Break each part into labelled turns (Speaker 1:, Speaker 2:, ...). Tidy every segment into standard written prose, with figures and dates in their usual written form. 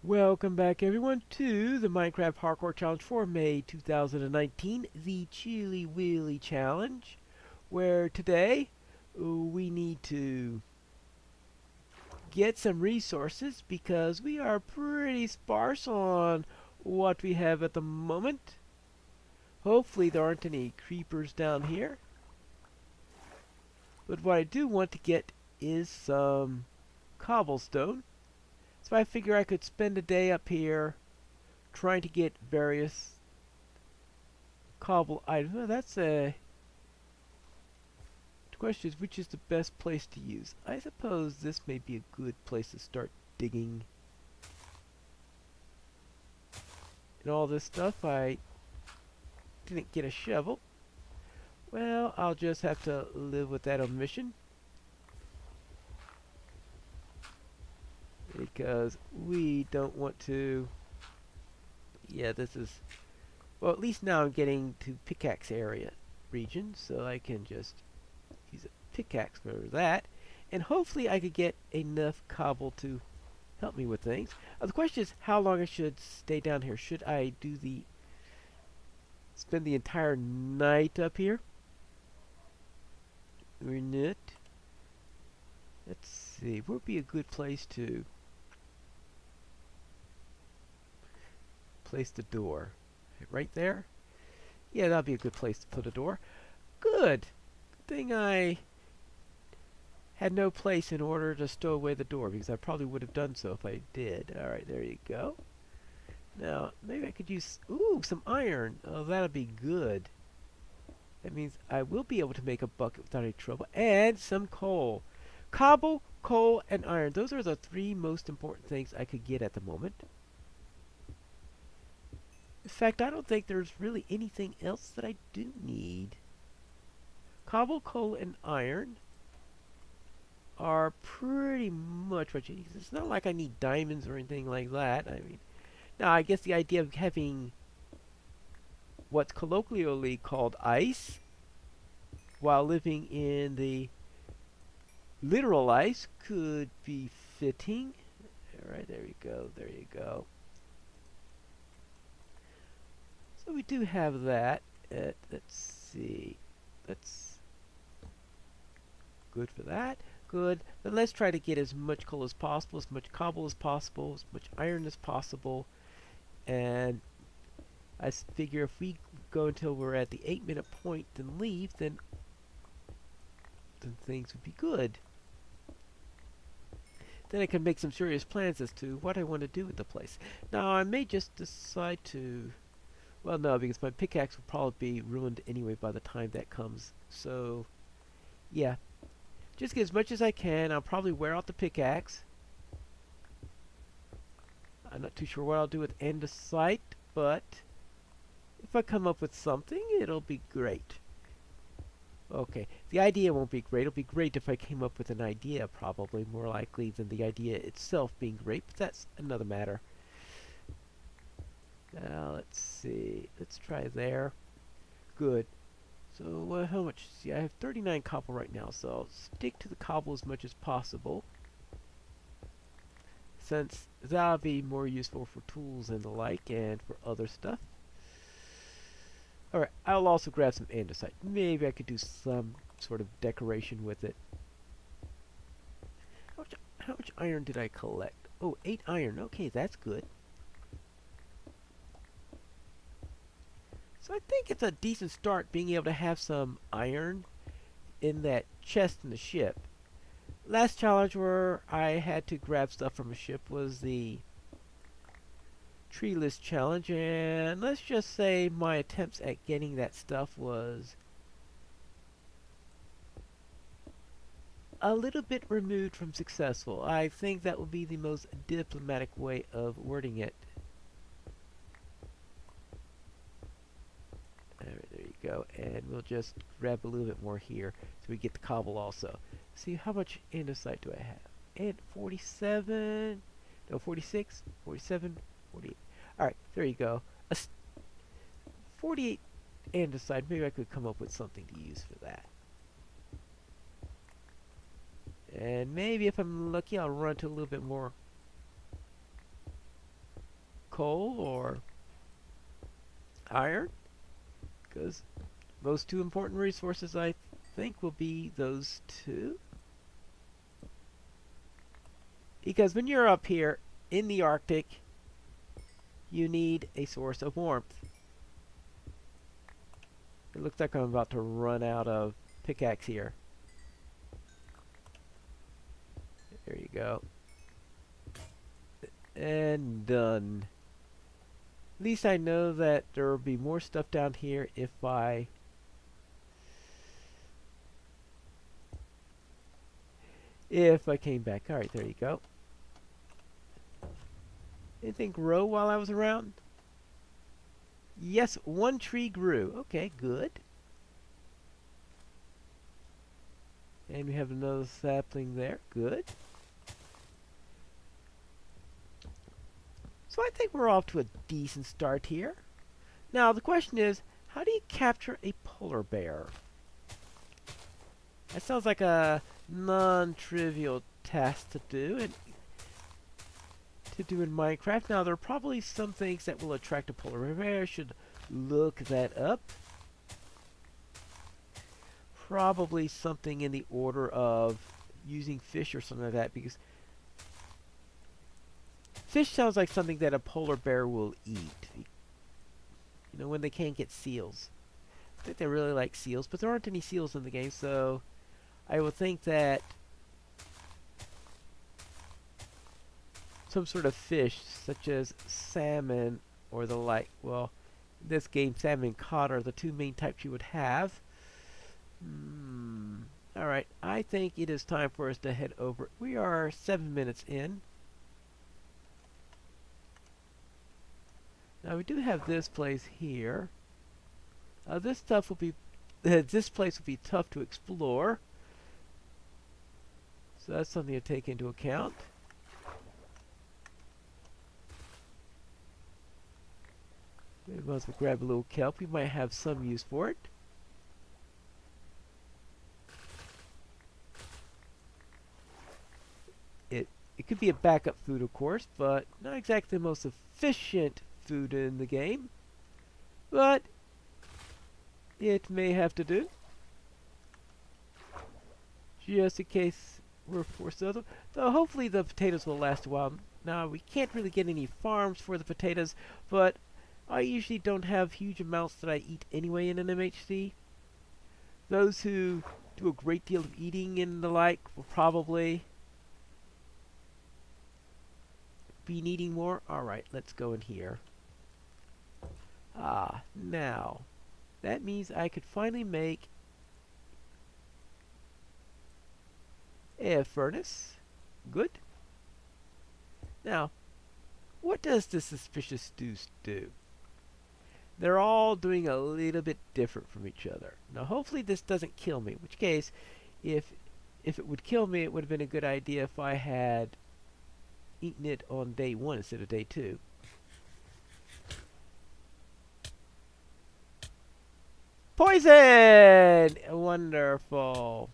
Speaker 1: Welcome back everyone to the Minecraft Hardcore Challenge for May 2019, the Chili Willy Challenge, where today we need to get some resources because we are pretty sparse on what we have at the moment. Hopefully there aren't any creepers down here. But what I do want to get is some cobblestone. So I figure I could spend a day up here trying to get various cobble items. Well, that's a... The question is, which is the best place to use? I suppose this may be a good place to start digging. And all this stuff, I didn't get a shovel. Well, I'll just have to live with that omission. Because we don't want to... Yeah, this is... Well, at least now I'm getting to pickaxe area region, so I can just use a pickaxe for that. And hopefully I could get enough cobble to help me with things. The question is how long I should stay down here. Should I do spend the entire night up here? Or not? Let's see, what would be a good place to place the door? Right there? Yeah, that'd be a good place to put a door. Good! Good thing I had no place in order to stow away the door, because I probably would have done so if I did. Alright, there you go. Now, maybe I could use... Ooh, some iron! Oh, that'll be good. That means I will be able to make a bucket without any trouble. And some coal. Cobble, coal, and iron. Those are the three most important things I could get at the moment. In fact, I don't think there's really anything else that I do need. Cobble, coal, and iron are pretty much what you need. It's not like I need diamonds or anything like that. I mean, now I guess the idea of having what's colloquially called ice while living in the literal ice could be fitting. Alright, there you go, there you go. So we do have that. Let's see. That's good for that. Good. But let's try to get as much coal as possible, as much cobble as possible, as much iron as possible. And I figure if we go until we're at the 8-minute point and leave, then things would be good. Then I can make some serious plans as to what I want to do with the place. Now, I may just decide to... Well, no, because my pickaxe will probably be ruined anyway by the time that comes. So, yeah. Just get as much as I can. I'll probably wear out the pickaxe. I'm not too sure what I'll do with andesite, but if I come up with something, it'll be great. Okay, the idea won't be great. It'll be great if I came up with an idea, probably more likely than the idea itself being great, but that's another matter. Now, let's see. Let's try there. Good. So, how much? See, I have 39 cobble right now, so I'll stick to the cobble as much as possible, since that'll be more useful for tools and the like, and for other stuff. Alright, I'll also grab some andesite. Maybe I could do some sort of decoration with it. How much iron did I collect? Oh, 8 iron. Okay, that's good. So I think it's a decent start being able to have some iron in that chest in the ship. Last challenge where I had to grab stuff from a ship was the treeless challenge, and let's just say my attempts at getting that stuff was a little bit removed from successful. I think that would be the most diplomatic way of wording it. Alright, there you go, and we'll just grab a little bit more here so we get the cobble also. See, how much andesite do I have? And 47, no, 46, 47, 48. Alright, there you go. 48 andesite. Maybe I could come up with something to use for that. And maybe if I'm lucky, I'll run to a little bit more coal or iron, because most two important resources I think will be those two. Because when you're up here in the Arctic, you need a source of warmth. It looks like I'm about to run out of pickaxe here. There you go. And done. At least I know that there will be more stuff down here if I came back. Alright, there you go. Anything grow while I was around? Yes, one tree grew. Okay, good. And we have another sapling there. Good. So I think we're off to a decent start here. Now the question is, how do you capture a polar bear? That sounds like a non-trivial task to do, and in Minecraft. Now there are probably some things that will attract a polar bear. I should look that up. Probably something in the order of using fish or something like that, because fish sounds like something that a polar bear will eat. You know, when they can't get seals. I think they really like seals, but there aren't any seals in the game, so I would think that some sort of fish, such as salmon or the like. Well, in this game, salmon and cod are the two main types you would have. Alright, I think it is time for us to head over. We are 7 minutes in. Now we do have this place here. This stuff will be, this place will be tough to explore. So that's something to take into account. We might as well grab a little kelp. We might have some use for it. It could be a backup food, of course, but not exactly the most efficient food in the game. But it may have to do. Just in case we're forced to. Though hopefully the potatoes will last a while. Now, we can't really get any farms for the potatoes, but I usually don't have huge amounts that I eat anyway in an MHC. Those who do a great deal of eating and the like will probably be needing more. Alright, let's go in here. Now, that means I could finally make a furnace. Good. Now, what does the suspicious stews do? They're all doing a little bit different from each other. Now, hopefully this doesn't kill me, in which case, if it would kill me, it would have been a good idea if I had eaten it on day 1 instead of day 2. Poison! Wonderful.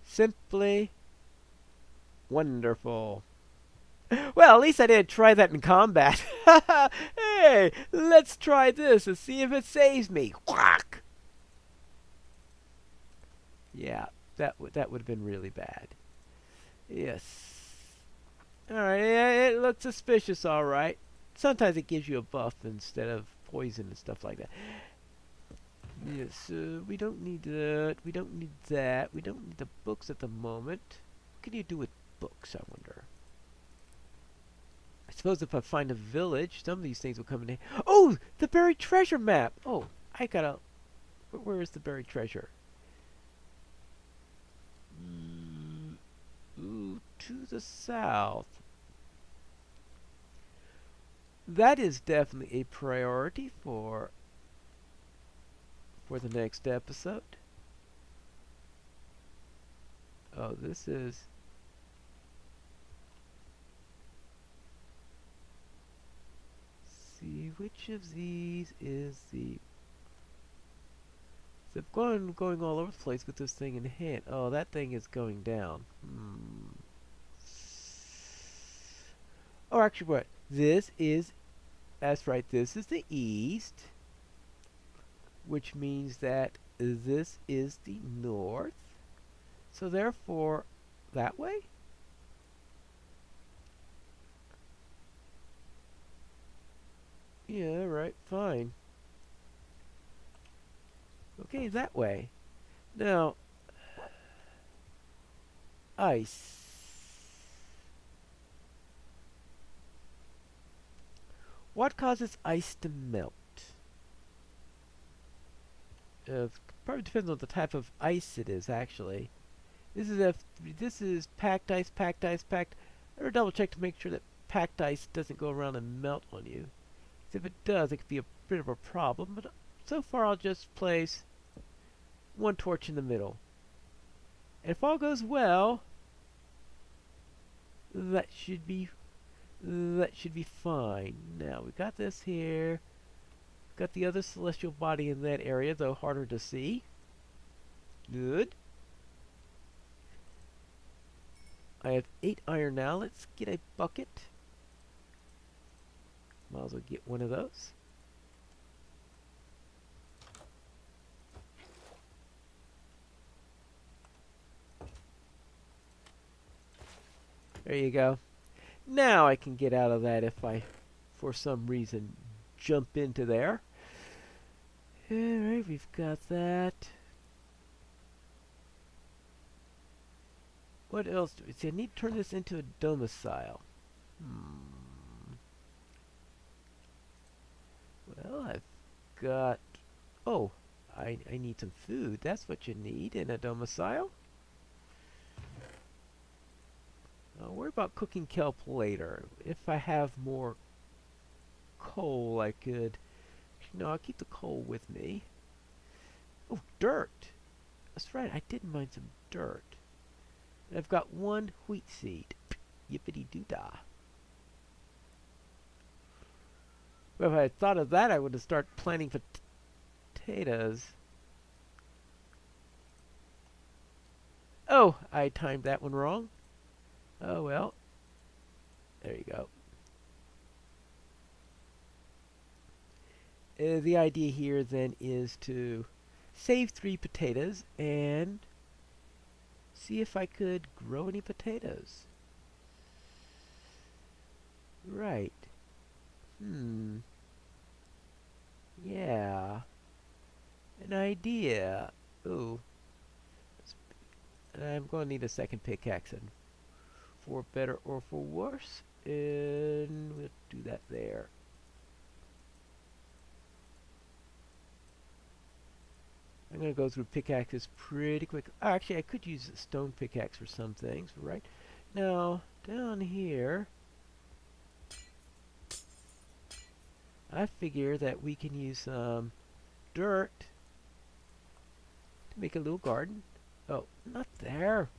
Speaker 1: Simply wonderful. Well, at least I didn't try that in combat. Hey, let's try this and see if it saves me. Whack! Yeah, that would have been really bad. Yes. Alright, yeah, it looks suspicious, alright. Sometimes it gives you a buff instead of poison and stuff like that. Yes, we don't need that. We don't need that. We don't need the books at the moment. What can you do with books, I wonder? I suppose if I find a village, some of these things will come in handy. Oh, the buried treasure map! Oh, I gotta... Where is the buried treasure? Ooh, to the south. That is definitely a priority for the next episode. Oh, this is... see, which of these is the... So I'm going all over the place with this thing in hand. Oh, that thing is going down. Or actually, what? This is, that's right, this is the east, which means that this is the north. So therefore, that way? Yeah, right, fine. Okay, that way. Now, ice. What causes ice to melt? Probably depends on the type of ice it is, actually. This is packed ice, packed ice, packed. I better double check to make sure that packed ice doesn't go around and melt on you. 'Cause if it does, it could be a bit of a problem. But so far, I'll just place one torch in the middle. And if all goes well, that should be fine. Now we got this here. Got the other celestial body in that area, though harder to see. Good. I have 8 iron now. Let's get a bucket. Might as well get one of those. There you go. Now I can get out of that if I, for some reason, jump into there. Alright, we've got that. What else do we see? I need to turn this into a domicile. Well, I've got... Oh, I need some food. That's what you need in a domicile. I'll worry about cooking kelp later. If I have more coal, I could... No, I'll keep the coal with me. Oh, dirt! That's right, I did mine some dirt. I've got 1 wheat seed. Yippity-doo-dah. Well, if I had thought of that, I would have started planting potatoes. Oh, I timed that one wrong. Oh, well. There you go. The idea here then is to save 3 potatoes and see if I could grow any potatoes. Right. Yeah. An idea. Ooh. I'm going to need a second pickaxe, and for better or for worse, and we'll do that there. I'm going to go through pickaxes pretty quick. Actually, I could use a stone pickaxe for some things, right? Now, down here, I figure that we can use some dirt to make a little garden. Oh, not there.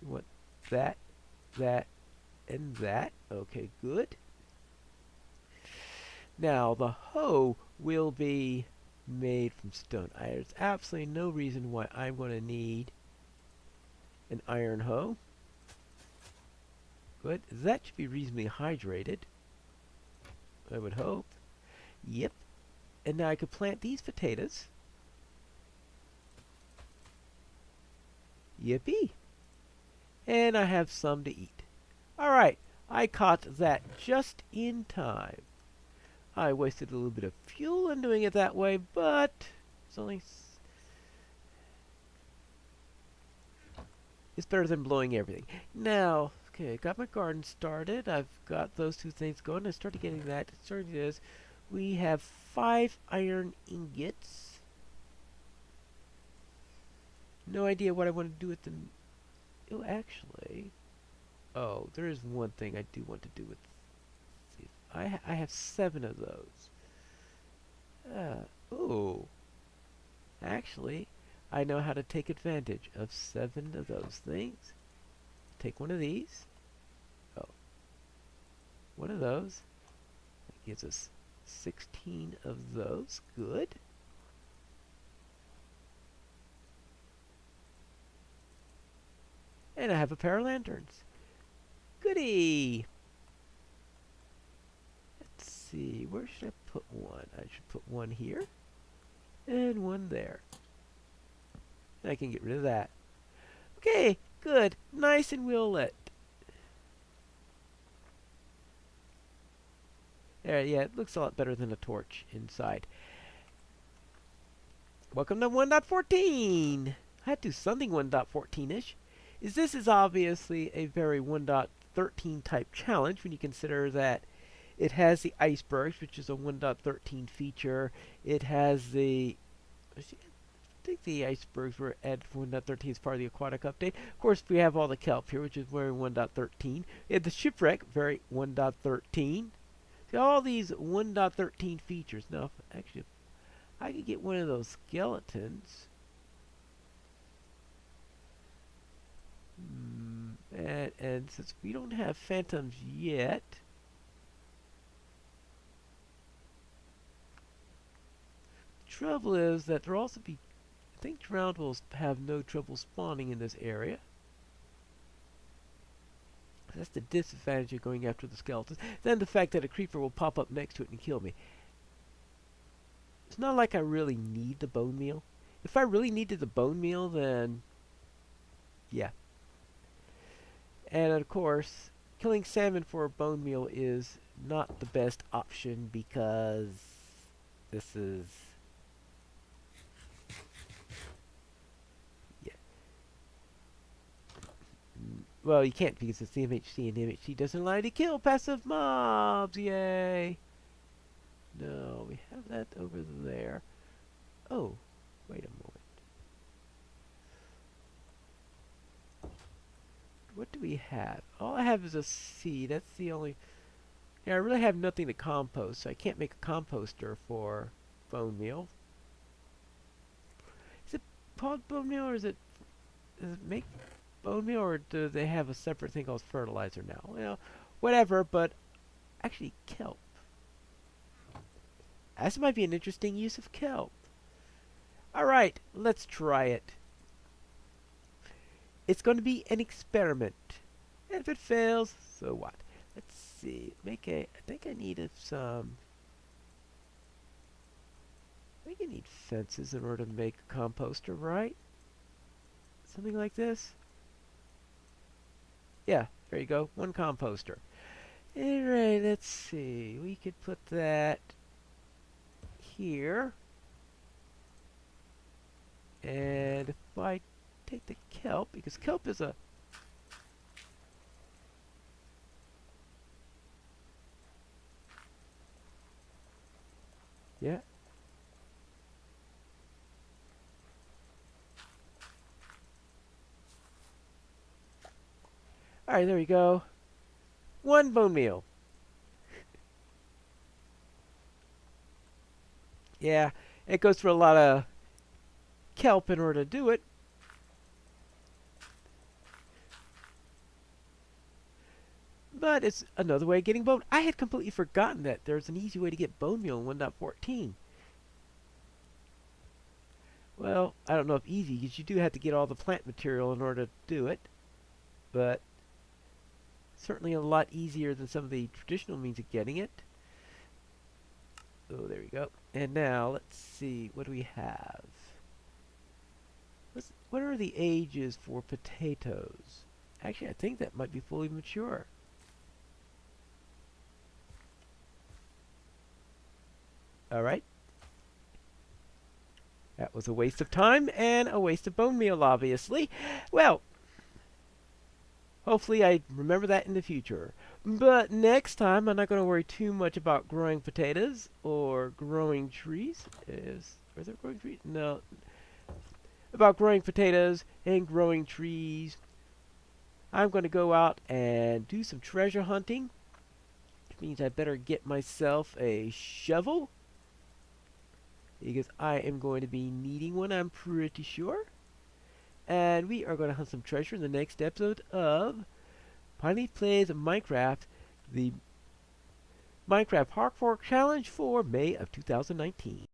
Speaker 1: You want that, that, and that. Okay, good. Now, the hoe will be made from stone. There's absolutely no reason why I'm going to need an iron hoe. Good. That should be reasonably hydrated, I would hope. Yep. And now I could plant these potatoes. Yippee. And I have some to eat. Alright, I caught that just in time. I wasted a little bit of fuel in doing it that way, but it's only... It's better than blowing everything. Now, okay, got my garden started. I've got those 2 things going. I started getting that. Starting this. We have 5 iron ingots. No idea what I want to do with them. Oh, actually... Oh, there is one thing I do want to do with... I have 7 of those. Oh. Actually, I know how to take advantage of 7 of those things. Take one of these. Oh. One of those. That gives us 16 of those. Good. And I have a pair of lanterns. Goody! see, where should I put one? I should put one here and one there. And I can get rid of that. Okay, good. Nice and well lit. There, yeah, it looks a lot better than a torch inside. Welcome to 1.14. I had to do something 1.14-ish. This is obviously a very 1.13 type challenge when you consider that it has the icebergs, which is a 1.13 feature. It has the... I think the icebergs were added for 1.13 as part of the aquatic update. Of course, we have all the kelp here, which is very 1.13. We have the shipwreck, very 1.13. See, all these 1.13 features. Now, actually, I could get one of those skeletons. And since we don't have phantoms yet, the trouble is that there also be, I think drowned will have no trouble spawning in this area. That's the disadvantage of going after the skeletons. Then the fact that a creeper will pop up next to it and kill me. It's not like I really need the bone meal. If I really needed the bone meal, then yeah. And of course, killing salmon for a bone meal is not the best option because this is... yeah. Well, you can't because it's the MHC, and the MHC doesn't allow you to kill passive mobs. Yay! No, we have that over there. Oh, wait a moment. What do we have? All I have is a seed. That's the only... yeah, I really have nothing to compost, so I can't make a composter for bone meal. Is it called bone meal, or does it make bone meal, or do they have a separate thing called fertilizer now? Well, whatever, but actually kelp. This might be an interesting use of kelp. Alright, let's try it. It's going to be an experiment. And if it fails, so what? Let's see. I think I needed some... I think I need fences in order to make a composter, right? Something like this? Yeah, there you go. One composter. Alright, let's see. We could put that here. And if I take the kelp, because kelp is a... yeah. Alright, there we go. One bone meal. Yeah, it goes through a lot of kelp in order to do it. But it's another way of getting bone. I had completely forgotten that there's an easy way to get bone meal in 1.14. Well, I don't know if easy, because you do have to get all the plant material in order to do it. But certainly a lot easier than some of the traditional means of getting it. Oh, there we go. And now, let's see, what do we have? What are the ages for potatoes? Actually, I think that might be fully mature. Alright. That was a waste of time and a waste of bone meal, obviously. Well, hopefully I remember that in the future. But next time, I'm not going to worry too much about growing potatoes or growing trees. Are there growing trees? No. About growing potatoes and growing trees. I'm going to go out and do some treasure hunting. Which means I better get myself a shovel, because I am going to be needing one, I'm pretty sure. And we are going to hunt some treasure in the next episode of Pineleaf Plays Minecraft, the Minecraft Hard Fork Challenge for May of 2019.